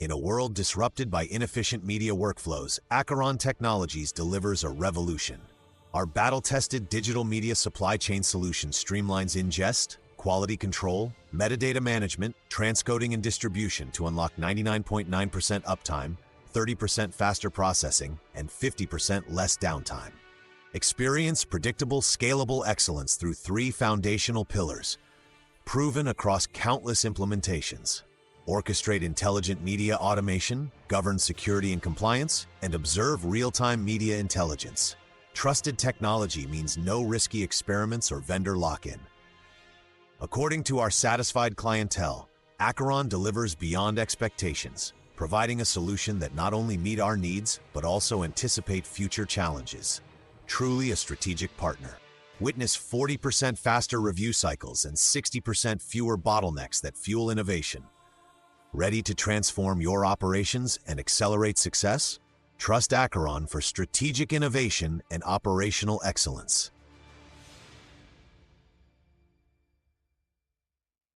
In a world disrupted by inefficient media workflows, Acheron Technologies delivers a revolution. Our battle-tested digital media supply chain solution streamlines ingest, quality control, metadata management, transcoding, and distribution to unlock 99.9% uptime, 30% faster processing, and 50% less downtime. Experience predictable, scalable excellence through 3 foundational pillars, proven across countless implementations. Orchestrate intelligent media automation, govern security and compliance, and observe real-time media intelligence. Trusted technology means no risky experiments or vendor lock-in. According to our satisfied clientele, Acheron delivers beyond expectations, providing a solution that not only meets our needs, but also anticipate future challenges. Truly a strategic partner. Witness 40% faster review cycles and 60% fewer bottlenecks that fuel innovation. Ready to transform your operations and accelerate success? Trust Acheron for strategic innovation and operational excellence.